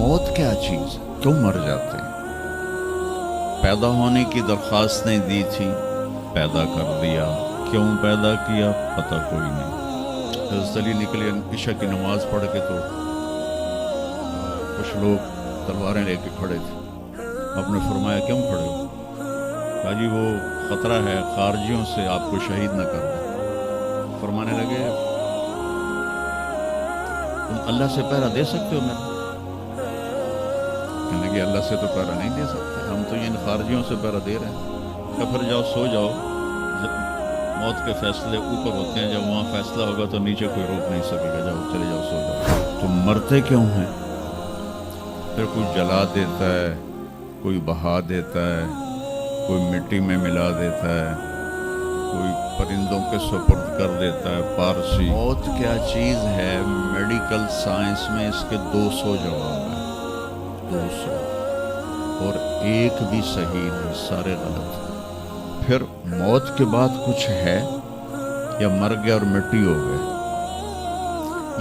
موت کیا چیز ہے؟ کیوں مر جاتے ہیں؟ پیدا ہونے کی درخواست نہیں دی تھی، پیدا کر دیا، کیوں پیدا کیا پتہ کوئی نہیں۔ حضرت علی نکلے عشاء کی نماز پڑھ کے تو کچھ لوگ تلواریں لے کے کھڑے تھے۔ آپ نے فرمایا کیوں کھڑے ہو؟ کہا جی وہ خطرہ ہے خارجیوں سے آپ کو شہید نہ کر دیں۔ فرمانے لگے تم اللہ سے پہرا دے سکتے ہو میرا؟ کہنے لگے اللہ سے تو پہرا نہیں دے سکتے، ہم تو ان خارجیوں سے پہرا دے رہے ہیں۔ کہ پھر جاؤ سو جاؤ، موت کے فیصلے اوپر ہوتے ہیں، جب وہاں فیصلہ ہوگا تو نیچے کوئی روک نہیں سکے گا، جاؤ چلے جاؤ سو جاؤ۔ تم مرتے کیوں ہیں؟ پھر کوئی جلا دیتا ہے، کوئی بہا دیتا ہے، کوئی مٹی میں ملا دیتا ہے، کوئی پرندوں کے سپرد کر دیتا ہے۔ پارسی موت کیا چیز ہے؟ میڈیکل سائنس میں اس کے 200 جواب ہیں، 200، اور ایک بھی صحیح نہیں، سارے غلط۔ پھر موت کے بعد کچھ ہے یا مر گیا اور مٹی ہو گئے؟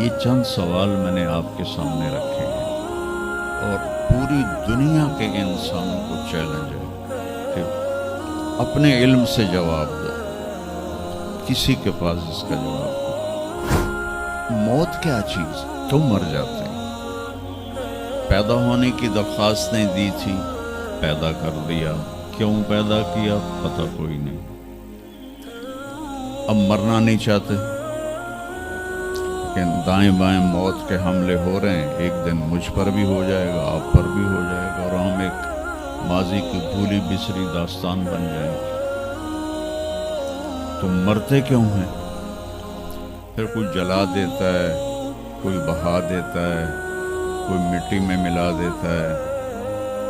یہ چند سوال میں نے آپ کے سامنے رکھے ہیں، اور پوری دنیا کے انسانوں کو چیلنج ہے کہ اپنے علم سے جواب دو، کسی کے پاس اس کا جواب دو۔ موت کیا چیز؟ کیوں مر جاتے ہیں؟ پیدا ہونے کی درخواست نہیں دی تھی، پیدا کر دیا، کیوں پیدا کیا پتہ کوئی نہیں۔ اب مرنا نہیں چاہتے، لیکن دائیں بائیں موت کے حملے ہو رہے ہیں، ایک دن مجھ پر بھی ہو جائے گا، آپ پر بھی ہو جائے گا، اور ہم ایک ماضی کی بھولی بسری داستان بن جائیں گے۔ تم مرتے کیوں ہیں؟ پھر کوئی جلا دیتا ہے، کوئی بہا دیتا ہے، کوئی مٹی میں ملا دیتا ہے،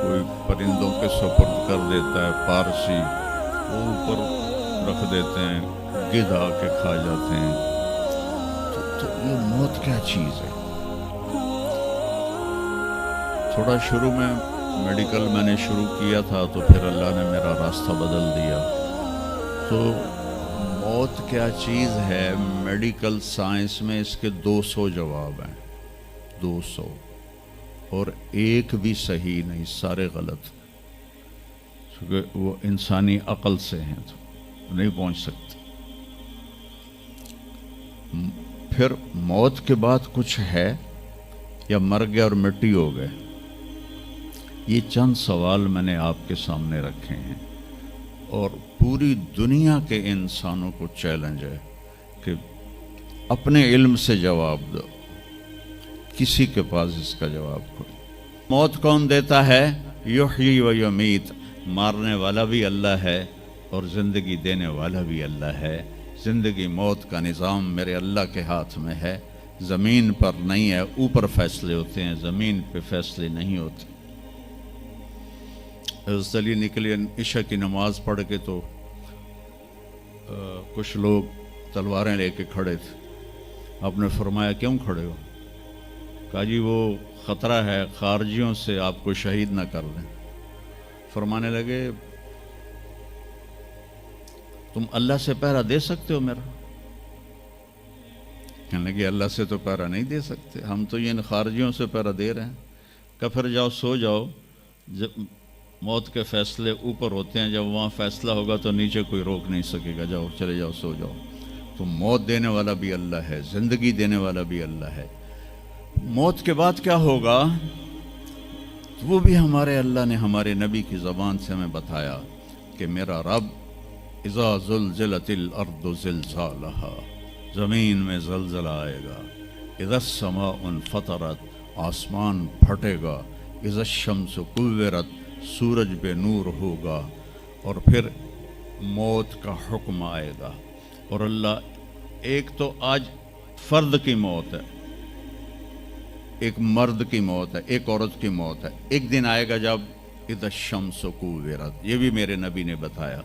کوئی پرندوں کے سپرد کر دیتا ہے۔ پارسی وہ اوپر رکھ دیتے ہیں، گدھ آ کے کھا جاتے ہیں۔ تو یہ موت کیا چیز ہے؟ تھوڑا شروع میں میڈیکل میں نے شروع کیا تھا، تو پھر اللہ نے میرا راستہ بدل دیا۔ تو موت کیا چیز ہے؟ میڈیکل سائنس میں اس کے 200 جواب ہیں، 200، اور ایک بھی صحیح نہیں، سارے غلط، کیونکہ وہ انسانی عقل سے ہیں تو نہیں پہنچ سکتے۔ پھر موت کے بعد کچھ ہے یا مر گیا اور مٹی ہو گئے؟ یہ چند سوال میں نے آپ کے سامنے رکھے ہیں، اور پوری دنیا کے انسانوں کو چیلنج ہے کہ اپنے علم سے جواب دو، کسی کے پاس اس کا جواب کوئی۔ موت کون دیتا ہے؟ یحیی و یمیت، مارنے والا بھی اللہ ہے اور زندگی دینے والا بھی اللہ ہے۔ زندگی موت کا نظام میرے اللہ کے ہاتھ میں ہے، زمین پر نہیں ہے، اوپر فیصلے ہوتے ہیں، زمین پہ فیصلے نہیں ہوتے۔ حضرت علی نکلے عشاء کی نماز پڑھ کے تو کچھ لوگ تلواریں لے کے کھڑے تھے۔ آپ نے فرمایا کیوں کھڑے ہو؟ کہا جی وہ خطرہ ہے خارجیوں سے آپ کو شہید نہ کر دیں۔ فرمانے لگے تم اللہ سے پہرا دے سکتے ہو میرا؟ کہنے لگے اللہ سے تو پہرا نہیں دے سکتے، ہم تو ان خارجیوں سے پہرا دے رہے ہیں۔ کہ پھر جاؤ سو جاؤ، جب موت کے فیصلے اوپر ہوتے ہیں، جب وہاں فیصلہ ہوگا تو نیچے کوئی روک نہیں سکے گا، جاؤ چلے جاؤ سو جاؤ۔ تو موت دینے والا بھی اللہ ہے، زندگی دینے والا بھی اللہ ہے۔ موت کے بعد کیا ہوگا وہ بھی ہمارے اللہ نے ہمارے نبی کی زبان سے ہمیں بتایا کہ میرا رب اذا زلزلت الارض زلزالہا، زمین میں زلزلہ آئے گا، اذا السماء انفطرت، آسمان پھٹے گا، اذا الشمس کورت، سورج بے نور ہوگا، اور پھر موت کا حکم آئے گا۔ اور اللہ ایک تو آج فرد کی موت ہے، ایک مرد کی موت ہے، ایک عورت کی موت ہے، ایک دن آئے گا جب اذا الشمس کورت، یہ بھی میرے نبی نے بتایا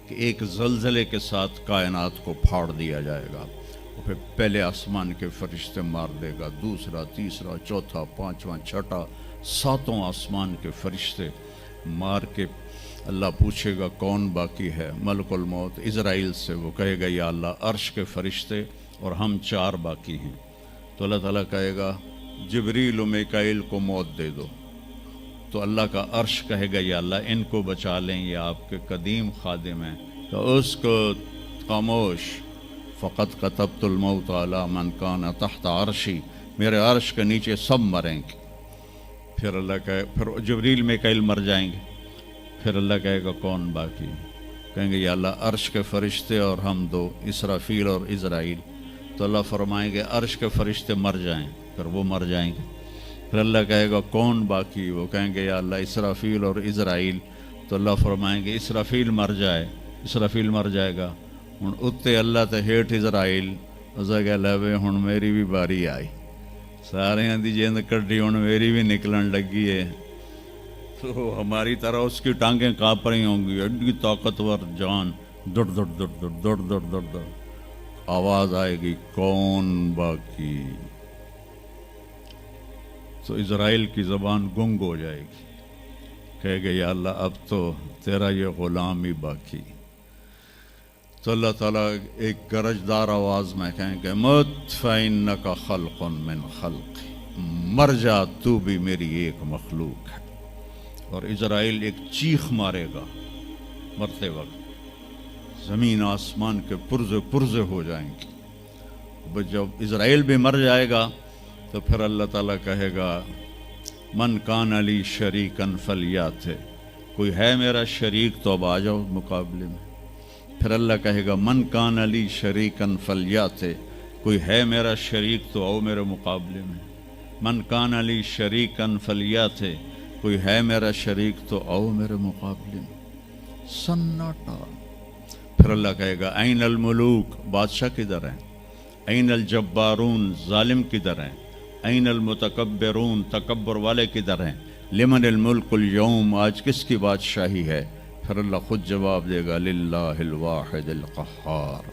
کہ ایک زلزلے کے ساتھ کائنات کو پھاڑ دیا جائے گا، اور پھر پہلے آسمان کے فرشتے مار دے گا، دوسرا، تیسرا، چوتھا، پانچواں، چھٹا، ساتوں آسمان کے فرشتے مار کے اللہ پوچھے گا کون باقی ہے؟ ملک الموت اسرائیل سے وہ کہے گا یا اللہ عرش کے فرشتے اور ہم 4 باقی ہیں۔ تو اللہ تعالیٰ کہے گا جبریل و میکائیل کو موت دے دو، تو اللہ کا عرش کہے گا یا اللہ ان کو بچا لیں، یہ آپ کے قدیم خادم ہیں، تو اس کو خاموش، فقط کتبت الموت علی من کان تحت عرشی، میرے عرش کے نیچے سب مریں گے۔ پھر اللہ کہے، پھر جبریل میکائیل مر جائیں گے، پھر اللہ کہے گا کون باقی؟ کہیں گے یا اللہ عرش کے فرشتے اور ہم دو، اسرافیل اور عزرائیل۔ تو اللہ فرمائیں گے عرش کے فرشتے مر جائیں، پھر وہ مر جائیں گے۔ پھر اللہ کہے گا کون باقی؟ وہ کہیں گے یا اللہ اسرافیل اور عزرائیل۔ تو اللہ فرمائیں گے اسرافیل مر جائے، اسرافیل مر جائے گا، ہن اتنے اللہ تے ہیٹھ عزرائیل، اسا کہ لے ہن میری بھی باری آئی، سارے دی جیند کڈی ہن میری بھی نکلن لگی ہے۔ تو ہماری طرح اس کی ٹانگیں کانپ رہی ہوں گی، ایڈی طاقتور جان، دڑ دڑ دڑ دڑ دڑ دڑ دڑ دڑ، آواز آئے گی کون باقی؟ تو اسرائیل کی زبان گنگ ہو جائے گی، کہے گے یا اللہ اب تو تیرا یہ غلام ہی باقی۔ تو اللہ تعالیٰ ایک گرجدار آواز میں کہیں گے مت فإنک خلق من خلق، مر جا تو بھی میری ایک مخلوق ہے۔ اور اسرائیل ایک چیخ مارے گا مرتے وقت، زمین آسمان کے پرزے پرزے ہو جائیں گے۔ جب اسرائیل بھی مر جائے گا تو پھر اللہ تعالیٰ کہے گا من کان علی شریکن فلیات، کوئی ہے میرا شریک تو اب آ جاؤ مقابلے میں۔ پھر اللہ کہے گا من کان علی شریکن فلیات، کوئی ہے میرا شریک تو آؤ میرے مقابلے میں۔ من کان علی شریکن فلیات، کوئی ہے میرا شریک تو آؤ میرے مقابلے میں۔ سناٹا۔ پھر اللہ کہے گا این الملوک، بادشاہ کدھر ہیں؟ این الجبارون، ظالم کدھر ہیں؟ این المتکبرون، تکبر والے کدھر ہیں؟ لمن الملک اليوم، آج کس کی بادشاہی ہے؟ پھر اللہ خود جواب دے گا للہ الواحد القہار۔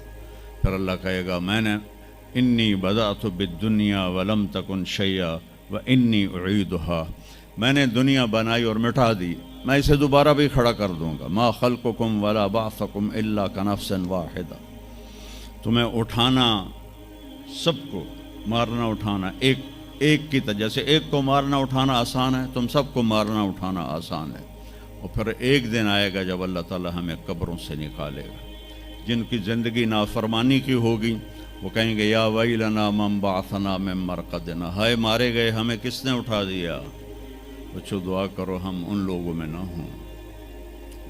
پھر اللہ کہے گا میں نے انی بدأت بالدنیا ولم تکن شیئا وانی اعیدها، میں نے دنیا بنائی اور مٹا دی، میں اسے دوبارہ بھی کھڑا کر دوں گا۔ ما خلقکم ولا بعثکم الا کنفس واحدہ، تمہیں اٹھانا، سب کو مارنا اٹھانا ایک کی طرح، جیسے ایک کو مارنا اٹھانا آسان ہے، تم سب کو مارنا اٹھانا آسان ہے۔ اور پھر ایک دن آئے گا جب اللہ تعالیٰ ہمیں قبروں سے نکالے گا۔ جن کی زندگی نافرمانی کی ہوگی وہ کہیں گے یا ویلنا من بعثنا من مرقدنا، ہائے مارے گئے ہمیں کس نے اٹھا دیا۔ بچوں دعا کرو ہم ان لوگوں میں نہ ہوں۔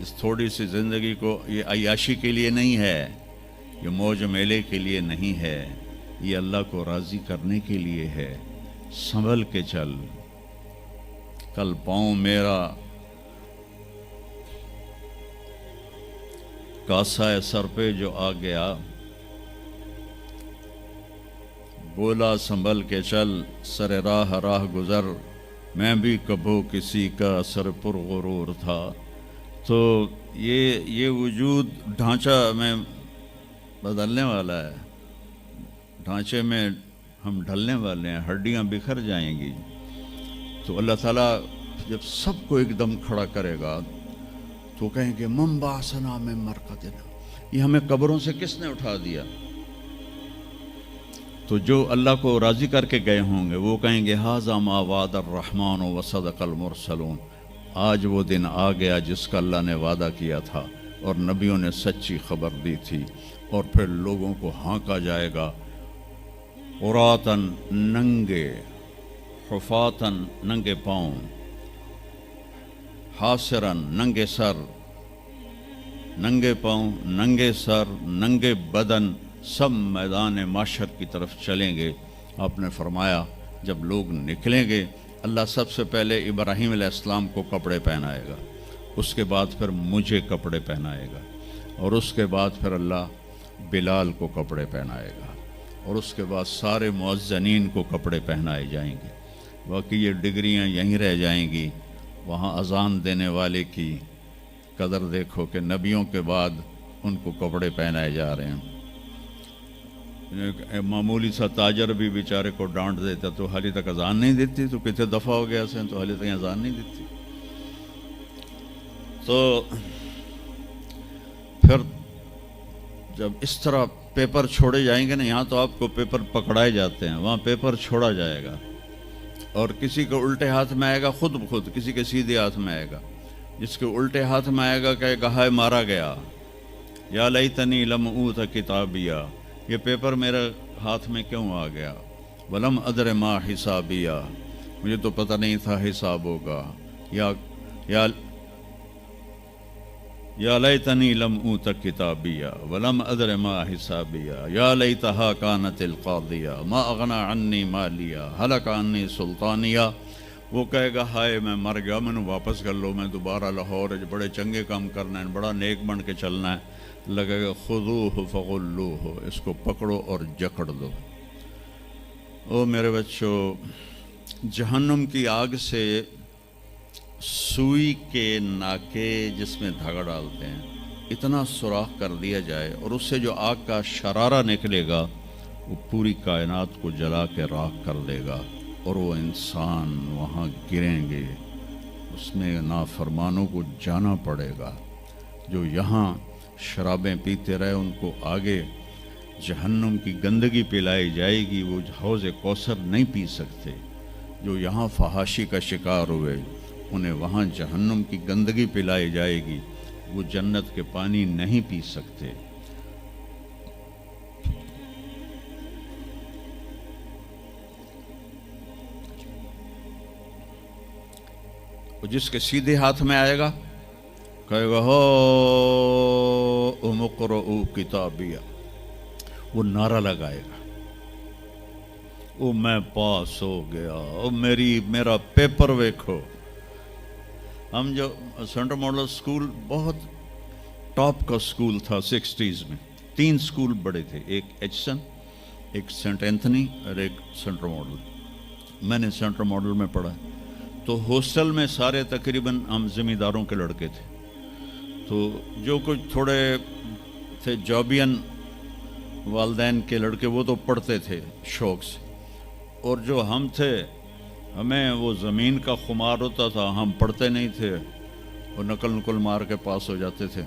اس تھوڑی سی زندگی کو یہ عیاشی کے لیے نہیں ہے، یہ موج میلے کے لیے نہیں ہے، یہ اللہ کو راضی کرنے کے لیے ہے۔ سنبھل کے چل، کل پاؤں میرا کاسا سر پہ جو آ گیا، بولا سنبھل کے چل سر راہ راہ گزر، میں بھی کبھو کسی کا سر پر غرور تھا۔ تو یہ وجود ڈھانچہ میں بدلنے والا ہے، ڈھانچے میں ہم ڈھلنے والے ہیں، ہڈیاں بکھر جائیں گی۔ تو اللہ تعالیٰ جب سب کو ایک دم کھڑا کرے گا تو کہیں گے من بعثنا من مرقدنا، یہ ہمیں قبروں سے کس نے اٹھا دیا؟ تو جو اللہ کو راضی کر کے گئے ہوں گے وہ کہیں گے ھذا ما وعد الرحمن وصدق المرسلون، آج وہ دن آ گیا جس کا اللہ نے وعدہ کیا تھا اور نبیوں نے سچی خبر دی تھی۔ اور پھر لوگوں کو ہانکا جائے گا، عراۃً ننگے، حفاۃً ننگے پاؤں، حاسراً ننگے سر، ننگے پاؤں، ننگے سر، ننگے بدن، سب میدان معاشر کی طرف چلیں گے۔ آپ نے فرمایا جب لوگ نکلیں گے اللہ سب سے پہلے ابراہیم علیہ السلام کو کپڑے پہنائے گا، اس کے بعد پھر مجھے کپڑے پہنائے گا، اور اس کے بعد پھر اللہ بلال کو کپڑے پہنائے گا، اور اس کے بعد سارے مؤذنین کو کپڑے پہنائے جائیں گے۔ باقی یہ ڈگریاں یہیں رہ جائیں گی۔ وہاں اذان دینے والے کی قدر دیکھو کہ نبیوں کے بعد ان کو کپڑے پہنائے جا رہے ہیں۔ معمولی سا تاجر بھی بیچارے کو ڈانٹ دیتا تو حالی تک اذان نہیں دیتی، تو کتنے دفعہ ہو گیا سے تو حالی تک اذان نہیں دیتی۔ تو پھر جب اس طرح پیپر چھوڑے جائیں گے نا، یہاں تو آپ کو پیپر پکڑائے جاتے ہیں، وہاں پیپر چھوڑا جائے گا۔ اور کسی کو الٹے ہاتھ میں آئے گا خود بخود، کسی کے سیدھے ہاتھ میں آئے گا. جس کے الٹے ہاتھ میں آئے گا کہے گا ہائے مارا گیا، یا لیتنی لم اوت کتابیہ، یہ پیپر میرے ہاتھ میں کیوں آ گیا، ولم ادر ما حسابیہ، مجھے تو پتہ نہیں تھا حساب ہوگا، یا لیتنی لم اوت کتابیہ ولم ادر ما حسابیہ، یا لیتہا کانت القاضیہ ما اغنی عنی مالیہ ہلک عنی سلطانیہ. وہ کہے گا ہائے میں مر گیا، میں نے واپس کر لو، میں دوبارہ لاہور بڑے چنگے کام کرنا ہے، بڑا نیک بن کے چلنا ہے. لگے گا خذوہ فغلوہ، اس کو پکڑو اور جکڑ دو. او میرے بچوں، جہنم کی آگ سے سوئی کے ناکے جس میں دھاگا ڈالتے ہیں اتنا سوراخ کر دیا جائے اور اس سے جو آگ کا شرارہ نکلے گا وہ پوری کائنات کو جلا کے راکھ کر دے گا، اور وہ انسان وہاں گریں گے، اس میں نافرمانوں کو جانا پڑے گا. جو یہاں شرابیں پیتے رہے ان کو آگے جہنم کی گندگی پلائی جائے گی، وہ حوض کوثر نہیں پی سکتے. جو یہاں فحاشی کا شکار ہوئے انہیں وہاں جہنم کی گندگی پلائی جائے گی، وہ جنت کے پانی نہیں پی سکتے. جس کے سیدھے ہاتھ میں آئے گا کہے گا ہو اقرؤ کتابیہ، وہ نعرہ لگائے گا، او میں پاس ہو گیا، او میرا پیپر ویکھو. ہم جو سینٹرل ماڈل اسکول بہت ٹاپ کا اسکول تھا 60s میں، 3 اسکول بڑے تھے، ایک ایچسن، ایک سینٹ اینتھنی اور ایک سینٹرل ماڈل. میں نے سینٹرل ماڈل میں پڑھا، تو ہاسٹل میں سارے تقریباً ہم زمینداروں کے لڑکے تھے. تو جو کچھ تھوڑے تھے جابین والدین کے لڑکے وہ تو پڑھتے تھے شوق سے، اور جو ہم تھے ہمیں وہ زمین کا خمار ہوتا تھا، ہم پڑھتے نہیں تھے اور نقل مار کے پاس ہو جاتے تھے.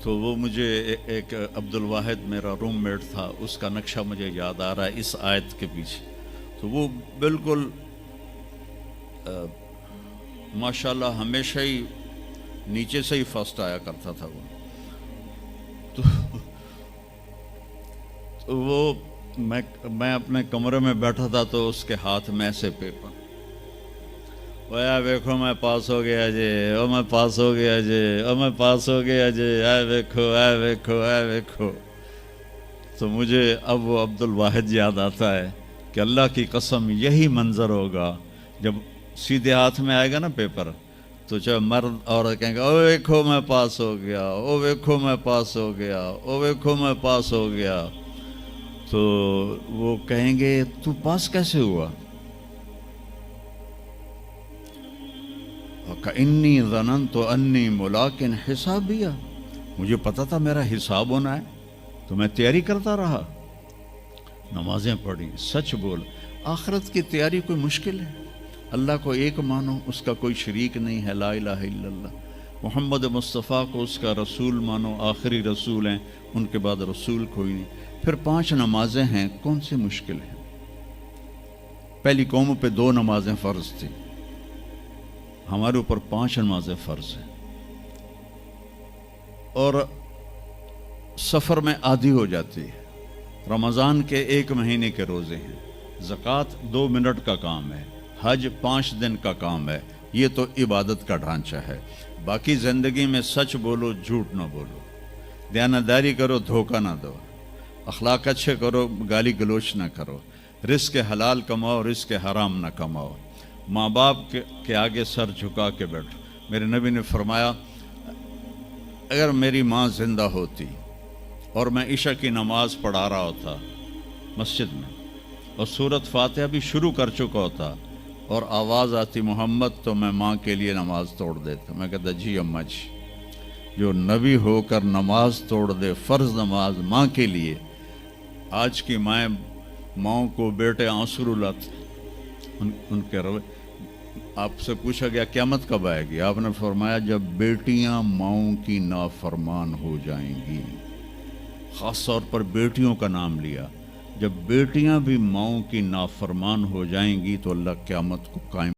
تو وہ مجھے ایک عبد الواحد میرا روم میٹ تھا، اس کا نقشہ مجھے یاد آ رہا ہے اس آیت کے پیچھے. تو وہ بالکل ماشاءاللہ ہمیشہ ہی نیچے سے ہی فرسٹ آیا کرتا تھا. تو وہ میں اپنے کمرے میں بیٹھا تھا تو اس کے ہاتھ میں ایسے پیپر، اوے ویکھو میں پاس ہو گیا جی، او میں پاس ہو گیا جی، او میں پاس ہو گیا جی، اے ویکھو اے ویکھو اے ویکھو. تو مجھے اب وہ عبد الواحد یاد آتا ہے کہ اللہ کی قسم یہی منظر ہوگا جب سیدھے ہاتھ میں آئے گا نا پیپر، تو چاہے مرد عورت کہیں گے او ویکھو میں پاس ہو گیا، او ویکھو میں پاس ہو گیا، او ویکھو میں پاس ہو گیا. تو وہ کہیں گے تو پاس کیسے ہوا؟ وَكَإِنِّي ظَنَنْتُ أَنِّي مُلَاقٍ حِسَابِيَّ، مجھے پتا تھا میرا حساب ہونا ہے تو میں تیاری کرتا رہا، نمازیں پڑھی، سچ بول. آخرت کی تیاری کوئی مشکل ہے؟ اللہ کو ایک مانو، اس کا کوئی شریک نہیں ہے، لا الہ الا اللہ. محمد مصطفیٰ کو اس کا رسول مانو، آخری رسول ہیں، ان کے بعد رسول کوئی نہیں. پھر 5 نمازیں ہیں، کون سی مشکل ہیں؟ پہلی قوموں پہ 2 نمازیں فرض تھی، ہمارے اوپر 5 نمازیں فرض ہیں. اور سفر میں آدھی ہو جاتی ہے. رمضان کے 1 مہینے کے روزے ہیں، زکوٰۃ 2 منٹ کا کام ہے، حج 5 دن کا کام ہے. یہ تو عبادت کا ڈھانچہ ہے. باقی زندگی میں سچ بولو، جھوٹ نہ بولو، دیانتداری کرو، دھوکہ نہ دو، اخلاق اچھے کرو، گالی گلوچ نہ کرو، رزق حلال کماؤ، رزق حرام نہ کماؤ، ماں باپ کے آگے سر جھکا کے بیٹھو. میرے نبی نے فرمایا اگر میری ماں زندہ ہوتی اور میں عشاء کی نماز پڑھا رہا ہوتا مسجد میں اور سورۃ فاتحہ بھی شروع کر چکا ہوتا اور آواز آتی محمد، تو میں ماں کے لیے نماز توڑ دیتا. میں کہتا جی اماں جی، جو نبی ہو کر نماز توڑ دے، فرض نماز ماں کے لیے. آج کی ماؤں کو بیٹے آنسو رلاتے ان کے روے. آپ سے پوچھا گیا قیامت کب آئے گی؟ آپ نے فرمایا جب بیٹیاں ماؤں کی نافرمان ہو جائیں گی. خاص طور پر بیٹیوں کا نام لیا. جب بیٹیاں بھی ماؤں کی نافرمان ہو جائیں گی تو اللہ قیامت کو قائم